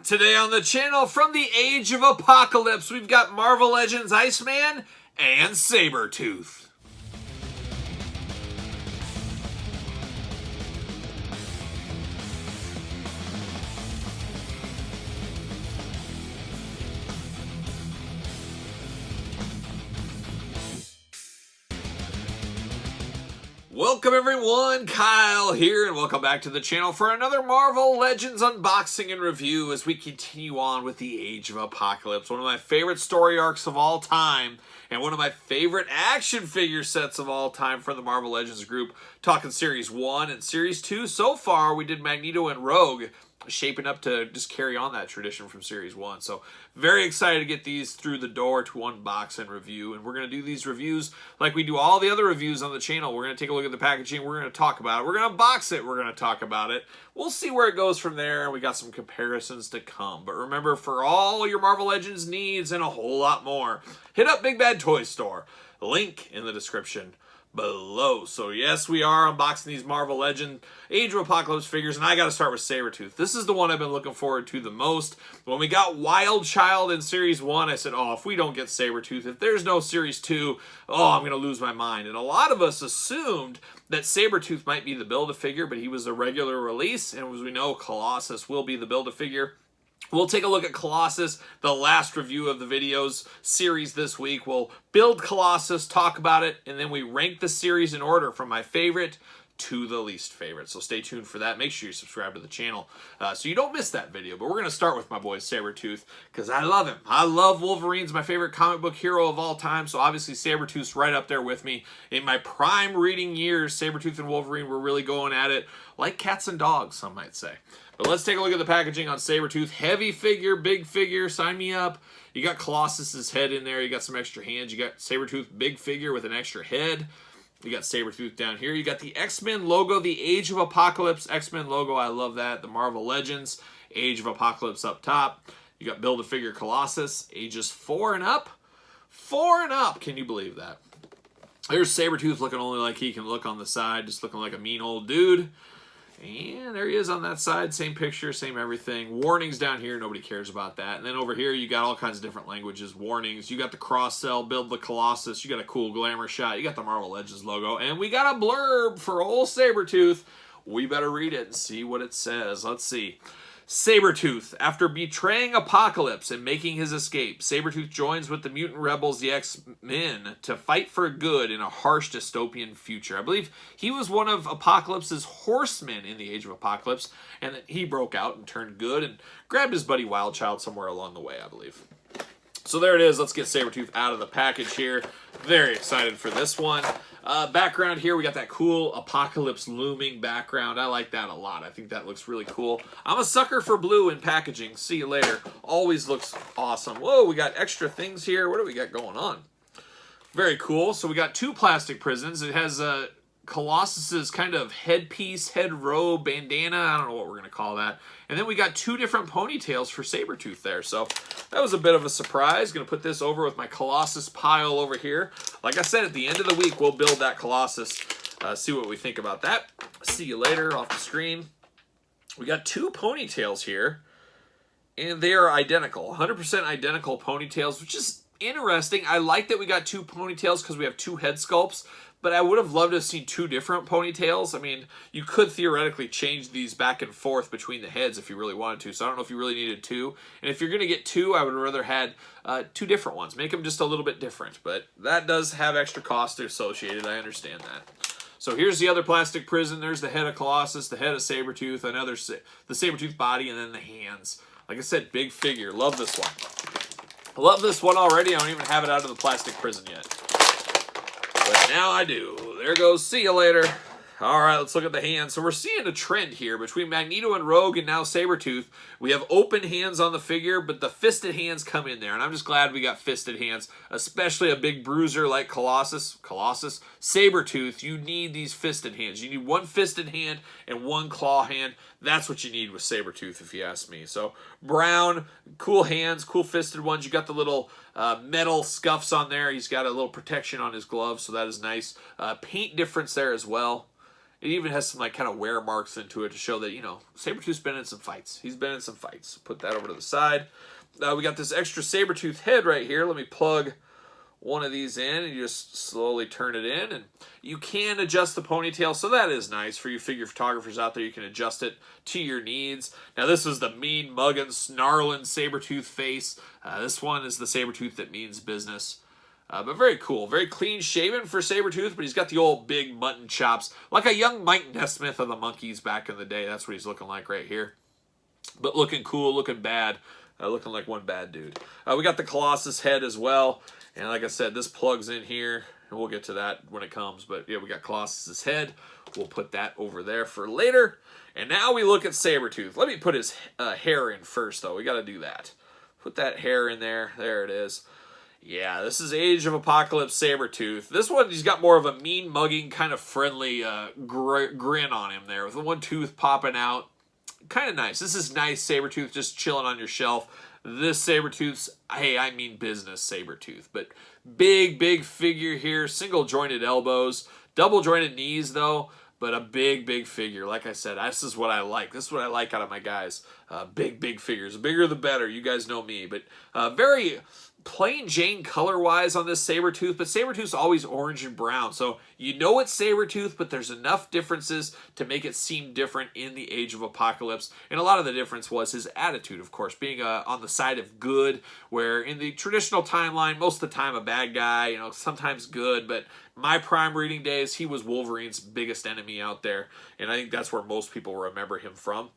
Today on the channel, from the Age of Apocalypse, we've got Marvel Legends Iceman and Sabertooth. Welcome everyone, Kyle here, and welcome back to the channel for another Marvel Legends unboxing and review as we continue on with the Age of Apocalypse, one of my favorite story arcs of all time, and one of my favorite action figure sets of all time for the Marvel Legends group. Talking Series 1 and Series 2, so far we did Magneto and Rogue, shaping up to just carry on that tradition from Series 1. So very excited to get these through the door to unbox and review. And we're going to do these reviews like we do all the other reviews on the channel. We're going to take a look at the packaging. We're going to talk about it. We're going to unbox it. We're going to talk about it. We'll see where it goes from there. We got some comparisons to come. But remember, for all your Marvel Legends needs and a whole lot more, hit up Big Bad Toy Store. Link in the description below. So yes, we are unboxing these Marvel Legend Age of Apocalypse figures, and I got to start with Sabertooth. This is the one I've been looking forward to the most. When we got Wild Child in Series 1, I said, oh, if we don't get Sabertooth, if there's no Series 2, oh, I'm going to lose my mind. And a lot of us assumed that Sabertooth might be the Build-A-Figure, but he was a regular release, and as we know, Colossus will be the Build-A-Figure. We'll take a look at Colossus, the last review of the videos series this week. We'll build Colossus, talk about it, and then we rank the series in order from my favorite to the least favorite. So stay tuned for that. Make sure you subscribe to the channel so you don't miss that video. But we're going to start with my boy Sabertooth because I love him. I love Wolverine's my favorite comic book hero of all time. So obviously Sabertooth's right up there with me. In my prime reading years, Sabertooth and Wolverine were really going at it like cats and dogs, some might say. But let's take a look at the packaging on Sabertooth. Heavy figure, big figure, sign me up. You got Colossus's head in there. You got some extra hands. You got Sabertooth big figure with an extra head. You got Sabertooth down here. You got the Xmen logo, the Age of Apocalypse Xmen logo. I love that. The Marvel Legends, Age of Apocalypse up top. You got Build-A-Figure Colossus, ages 4 and up. 4 and up. Can you believe that? There's Sabertooth looking only like he can look on the side, just looking like a mean old dude. And there he is on that side. Same picture, same everything. Warnings down here. Nobody cares about that. And then over here, you got all kinds of different languages. Warnings. You got the cross-sell, build the Colossus. You got a cool glamour shot. You got the Marvel Legends logo. And we got a blurb for old Sabertooth. We better read it and see what it says. Let's see. Sabertooth, after betraying Apocalypse and making his escape, Sabertooth joins with the mutant rebels, the Xmen, to fight for good in a harsh dystopian future. I believe he was one of Apocalypse's horsemen in the Age of Apocalypse, and that he broke out and turned good and grabbed his buddy Wild Child somewhere along the way, I believe. So there it is. Let's get Sabertooth out of the package here. Very excited for this one. Background here, we got that cool Apocalypse looming background. I like that a lot. I think that looks really cool. I'm a sucker for blue in packaging. See you later. Always looks awesome. Whoa, we got extra things here. What do we got going on? Very cool. So we got 2 plastic prisons. It has Colossus's kind of headpiece, head robe, bandana. I don't know what we're going to call that. And then we got 2 different ponytails for Sabertooth there. So that was a bit of a surprise. Going to put this over with my Colossus pile over here. Like I said, at the end of the week, we'll build that Colossus. See what we think about that. See you later off the screen. We got 2 ponytails here. And they are identical. 100% identical ponytails, which is interesting. I like that we got 2 ponytails because we have 2 head sculpts. But I would have loved to have seen 2 different ponytails. I mean, you could theoretically change these back and forth between the heads if you really wanted to. So I don't know if you really needed 2. And if you're going to get 2, I would rather had 2 different ones. Make them just a little bit different. But that does have extra cost associated. I understand that. So here's the other plastic prison. There's the head of Colossus, the head of Sabertooth, the Sabertooth body, and then the hands. Like I said, big figure. Love this one. I love this one already. I don't even have it out of the plastic prison yet. But now I do. There goes. See you later. All right, let's look at the hands. So we're seeing a trend here between Magneto and Rogue and now Sabertooth. We have open hands on the figure, but the fisted hands come in there. And I'm just glad we got fisted hands, especially a big bruiser like Colossus, Sabertooth. You need these fisted hands. You need 1 fisted hand and 1 claw hand. That's what you need with Sabertooth, if you ask me. So brown, cool hands, cool fisted ones. You got the little metal scuffs on there. He's got a little protection on his gloves, so that is nice. Paint difference there as well. It even has some like kind of wear marks into it to show that, you know, Sabertooth's been in some fights. He's been in some fights. Put that over to the side. We got this extra Sabertooth head right here. Let me plug one of these in, and you just slowly turn it in, and you can adjust the ponytail, so that is nice for you figure photographers out there. You can adjust it to your needs. Now this is the mean, mugging, snarling Sabertooth face. This one is the Sabertooth that means business. But very cool, very clean shaven for Sabertooth, but he's got the old big mutton chops, like a young Mike Nesmith of the Monkees back in the day. That's what he's looking like right here. But looking cool, looking bad, looking like one bad dude. We got the Colossus head as well, and like I said, this plugs in here, and we'll get to that when it comes. But yeah, we got Colossus's head. We'll put that over there for later. And now we look at Sabertooth. Let me put his hair in first, though. We got to do that. Put that hair in there. There it is. Yeah, this is Age of Apocalypse Sabertooth. This one, he's got more of a mean, mugging, kind of friendly grin on him there, with the one tooth popping out. Kind of nice. This is nice Sabertooth just chilling on your shelf. This Sabertooth's, hey, I mean business Sabertooth. But big, big figure here. Single jointed elbows. Double jointed knees, though. But a big, big figure. Like I said, this is what I like. This is what I like out of my guys. Big, big figures. The bigger the better. You guys know me. But very plain Jane color-wise on this Sabertooth, but Sabertooth's always orange and brown, so you know it's Sabertooth, but there's enough differences to make it seem different in the Age of Apocalypse, and a lot of the difference was his attitude, of course, being on the side of good, where in the traditional timeline, most of the time a bad guy, you know, sometimes good, but my prime reading days, he was Wolverine's biggest enemy out there, and I think that's where most people remember him from.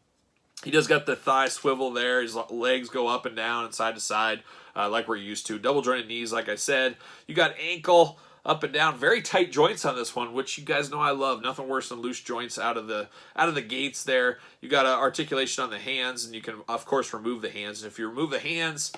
He does got the thigh swivel there. His legs go up and down and side to side like we're used to. Double jointed knees, like I said. You got ankle up and down. Very tight joints on this one, which you guys know I love. Nothing worse than loose joints out of the gates there. You got articulation on the hands, and you can, of course, remove the hands. And if you remove the hands,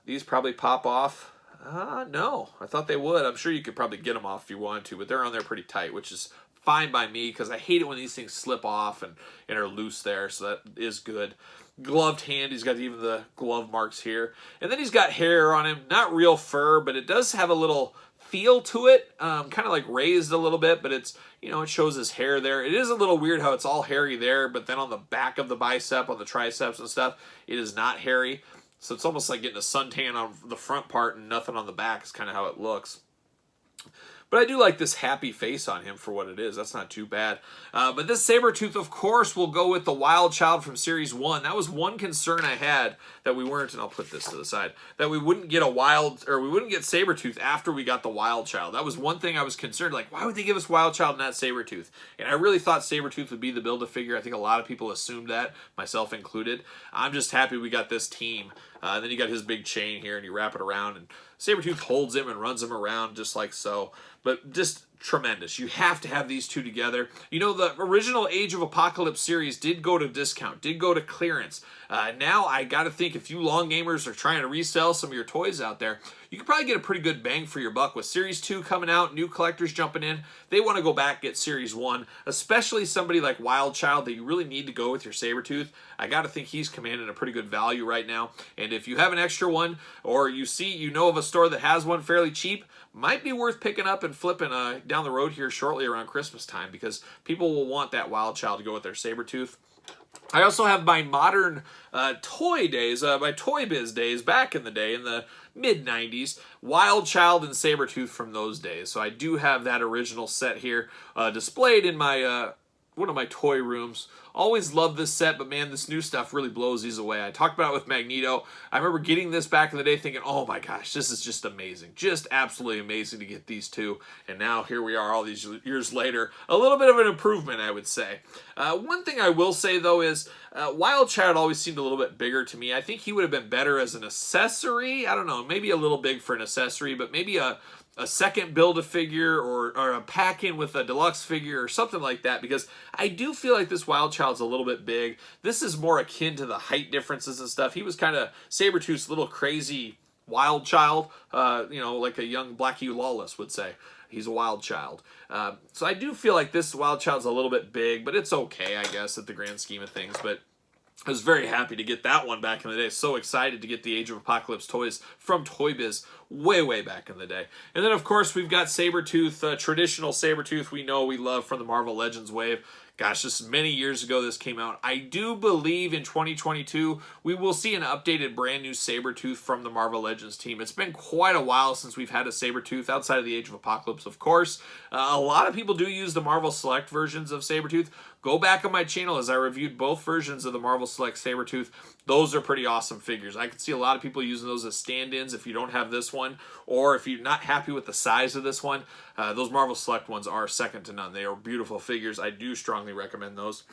these probably pop off. No, I thought they would. I'm sure you could probably get them off if you wanted to, but they're on there pretty tight, which is fine by me because I hate it when these things slip off and are loose there, so that is good. Gloved hand, he's got even the glove marks here. And then he's got hair on him, not real fur, but it does have a little feel to it, kind of like raised a little bit, but it's, you know, it shows his hair there. It is a little weird how it's all hairy there, but then on the back of the bicep, on the triceps and stuff, it is not hairy. So it's almost like getting a suntan on the front part and nothing on the back is kind of how it looks. But I do like this happy face on him for what it is. That's not too bad. But this Sabertooth, of course, will go with the Wild Child from Series 1. That was one concern I had, that we weren't, and I'll put this to the side, that we wouldn't get we wouldn't get Sabertooth after we got the Wild Child. That was one thing I was concerned, like, why would they give us Wild Child and not Sabertooth? And I really thought Sabertooth would be the Build-A-Figure. I think a lot of people assumed that, myself included. I'm just happy we got this team. And then you got his big chain here, and you wrap it around, and Sabertooth holds him and runs him around just like so. But just tremendous. You have to have these two together. You know, the original Age of Apocalypse series did go to discount, did go to clearance. Now I got to think if you long gamers are trying to resell some of your toys out there, you could probably get a pretty good bang for your buck. With Series 2 coming out, new collectors jumping in, they want to go back, get Series 1, especially somebody like Wild Child that you really need to go with your Sabertooth. I got to think he's commanding a pretty good value right now. And if you have an extra one, or you know of a store that has one fairly cheap, might be worth picking up and flipping down the road here shortly around Christmas time, because people will want that Wild Child to go with their Sabertooth. I also have my modern toy days, my Toy Biz days back in the day, in the mid-90s, Wild Child and Sabertooth from those days. So I do have that original set here displayed in my one of my toy rooms. Always loved this set, but man, this new stuff really blows these away. I talked about it with Magneto. I remember getting this back in the day thinking, oh my gosh, this is just amazing. Just absolutely amazing to get these two. And now here we are all these years later. A little bit of an improvement, I would say. One thing I will say, though, is Wild Child always seemed a little bit bigger to me. I think he would have been better as an accessory. I don't know, maybe a little big for an accessory, but maybe a second Build-A-Figure or a pack-in with a deluxe figure or something like that, because I do feel like this Wild Child's a little bit big. This is more akin to the height differences and stuff. He was kind of Sabertooth's little crazy Wild Child, you know, like a young Blackie Lawless would say. He's a Wild Child. So I do feel like this Wild Child's a little bit big, but it's okay, I guess, at the grand scheme of things. But I was very happy to get that one back in the day. So excited to get the Age of Apocalypse toys from Toy Biz way back in the day. And then, of course, we've got Sabertooth, traditional Sabertooth we know we love from the Marvel Legends wave. Gosh, this is many years ago this came out. I do believe in 2022 we will see an updated brand new Sabertooth from the Marvel Legends team. It's been quite a while since we've had a Sabertooth outside of the Age of Apocalypse, of course. A lot of people do use the Marvel Select versions of Sabertooth. Go back on my channel as I reviewed both versions of the Marvel Select Sabertooth. Those are pretty awesome figures. I can see a lot of people using those as stand-ins if you don't have this one, or if you're not happy with the size of this one. Those Marvel Select ones are second to none. They are beautiful figures. I do strongly recommend those.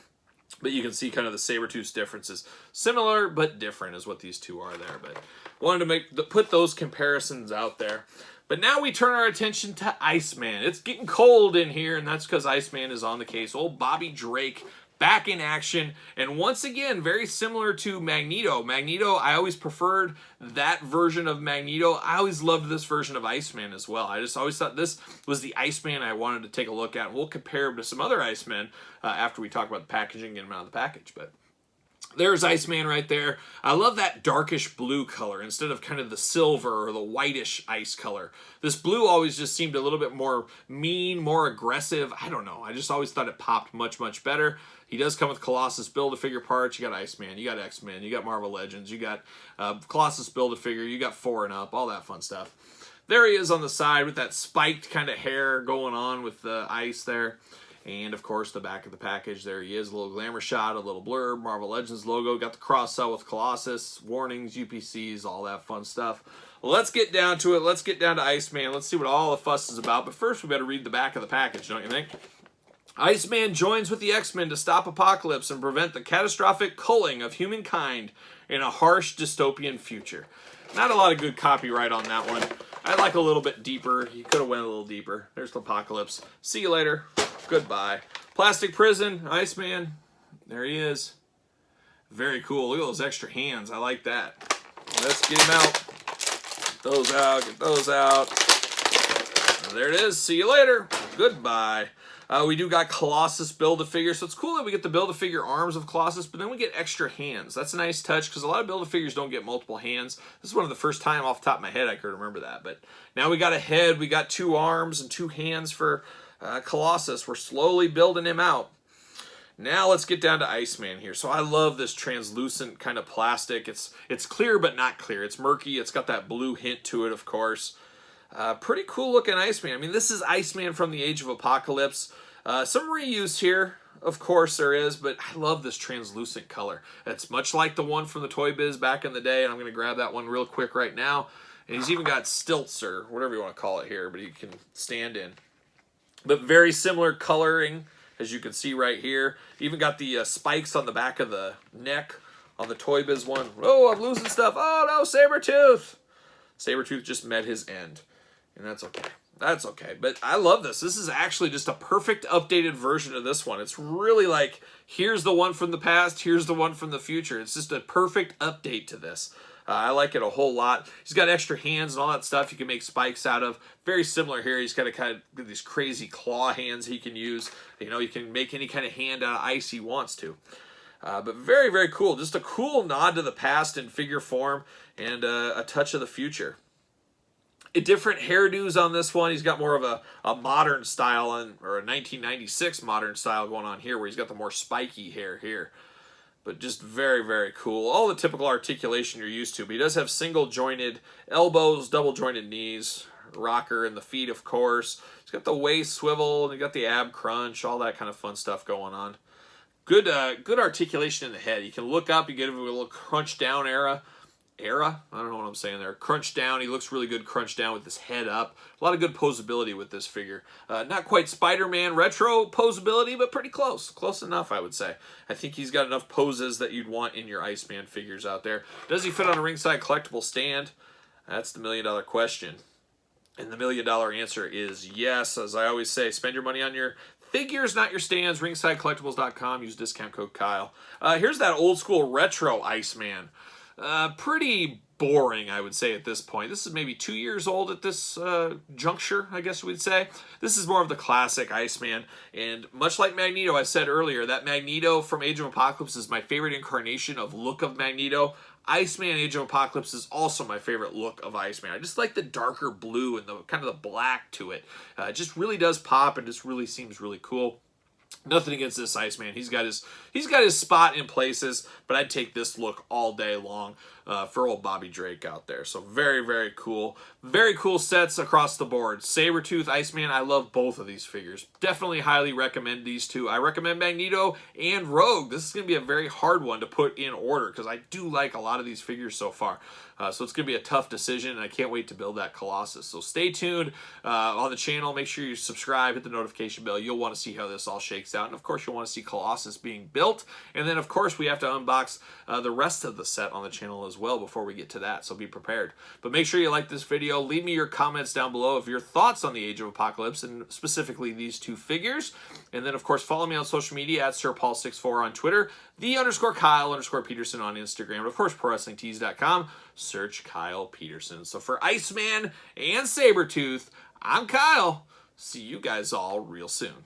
But you can see kind of the Sabertooth's differences. Similar but different is what these two are there. But wanted to put those comparisons out there. But now we turn our attention to Iceman. It's getting cold in here, and that's because Iceman is on the case. Old Bobby Drake back in action. And once again, very similar to Magneto. Magneto, I always preferred that version of Magneto. I always loved this version of Iceman as well. I just always thought this was the Iceman I wanted to take a look at. We'll compare him to some other Icemen after we talk about the packaging and get him out of the package. But there's Iceman right there. I love that darkish blue color instead of kind of the silver or the whitish ice color. This blue always just seemed a little bit more mean, more aggressive. I don't know. I just always thought it popped much better. He does come with Colossus Build-A-Figure parts. You got Iceman, you got Xmen, you got Marvel Legends, you got Colossus Build-A-Figure, you got 4 and Up, all that fun stuff. There he is on the side with that spiked kind of hair going on with the ice there. And, of course, the back of the package, there he is. A little glamour shot, a little blurb, Marvel Legends logo. Got the cross-sell with Colossus, warnings, UPCs, all that fun stuff. Well, let's get down to it. Let's get down to Iceman. Let's see what all the fuss is about. But first, we better read the back of the package, don't you think? Iceman joins with the X-Men to stop Apocalypse and prevent the catastrophic culling of humankind in a harsh dystopian future. Not a lot of good copyright on that one. I like a little bit deeper. You could have went a little deeper. There's the Apocalypse. See you later. Goodbye. Plastic Prison, Iceman. There he is. Very cool. Look at those extra hands. I like that. Let's get him out. Get those out. Get those out. There it is. See you later. Goodbye. We do got Colossus Build-A-Figure, so it's cool that we get the Build-A-Figure arms of Colossus, but then we get extra hands. That's a nice touch, because a lot of Build-A-Figures don't get multiple hands. This is one of the first time off the top of my head I could remember that. But now we got a head, we got 2 arms and 2 hands for Colossus. We're slowly building him out. Now let's get down to Iceman here. So I love this translucent kind of plastic. It's clear but not clear. It's murky. It's got that blue hint to it, of course. Pretty cool looking Iceman. I mean, this is Iceman from the Age of Apocalypse. Some reuse here, of course there is, but I love this translucent color. It's much like the one from the Toy Biz back in the day, and I'm going to grab that one real quick right now. And he's even got stilts, or whatever you want to call it here, but he can stand in. But very similar coloring, as you can see right here. Even got the spikes on the back of the neck on the Toy Biz one. Oh, I'm losing stuff. Oh, no, Sabertooth. Sabertooth just met his end. And that's okay. That's okay. But I love this. This is actually just a perfect updated version of this one. It's really like, here's the one from the past, here's the one from the future. It's just a perfect update to this. I like it a whole lot. He's got extra hands and all that stuff you can make spikes out of. Very similar here. He's got kind of these crazy claw hands he can use. You know, he can make any kind of hand out of ice he wants to. But very, very cool. Just a cool nod to the past in figure form and a touch of the future. Different hairdos on this one. He's got more of a modern style or a 1996 modern style going on here, where he's got the more spiky hair here. But just very, very cool. All the typical articulation you're used to. But he does have single jointed elbows, double jointed knees, rocker in the feet, of course. He's got the waist swivel, and he got the ab crunch, all that kind of fun stuff going on. Good articulation in the head. You can look up, you get a little crunch down era. I don't know what I'm saying there. Crunch down. He looks really good crunch down with his head up. A lot of good posability with this figure. Not quite Spider-Man retro posability, but pretty close. Close enough, I would say. I think he's got enough poses that you'd want in your Iceman figures out there. Does he fit on a ringside collectible stand? That's the million-dollar question. And the million-dollar answer is yes. As I always say, spend your money on your figures, not your stands. RingsideCollectibles.com. Use discount code Kyle. Here's that old-school retro Iceman. pretty boring, I would say, at this point. This is maybe 2 years old at this juncture, I guess we'd say. This is more of the classic Iceman, and much like Magneto, I said earlier, that Magneto from Age of Apocalypse is my favorite incarnation of look of Magneto. Iceman Age of Apocalypse is also my favorite look of Iceman. I just like the darker blue and the kind of the black to it. It just really does pop and just really seems really cool. Nothing against this Iceman. He's got his spot in places, but I'd take this look all day long for old Bobby Drake out there. So very, very cool. Very cool sets across the board. Sabertooth, Iceman, I love both of these figures. Definitely highly recommend these two. I recommend Magneto and Rogue. This is going to be a very hard one to put in order because I do like a lot of these figures so far. So it's going to be a tough decision, and I can't wait to build that Colossus. So stay tuned on the channel. Make sure you subscribe, hit the notification bell. You'll want to see how this all shakes out. And, of course, you'll want to see Colossus being built. And then, of course, we have to unbox the rest of the set on the channel as well before we get to that. So be prepared. But make sure you like this video. Leave me your comments down below of your thoughts on the Age of Apocalypse and specifically these two figures. And then, of course, follow me on social media at SirPaul64 on Twitter, _Kyle_Peterson on Instagram, and, of course, ProWrestlingTees.com. Search Kyle Peterson. So for Iceman and Sabertooth, I'm Kyle. See you guys all real soon.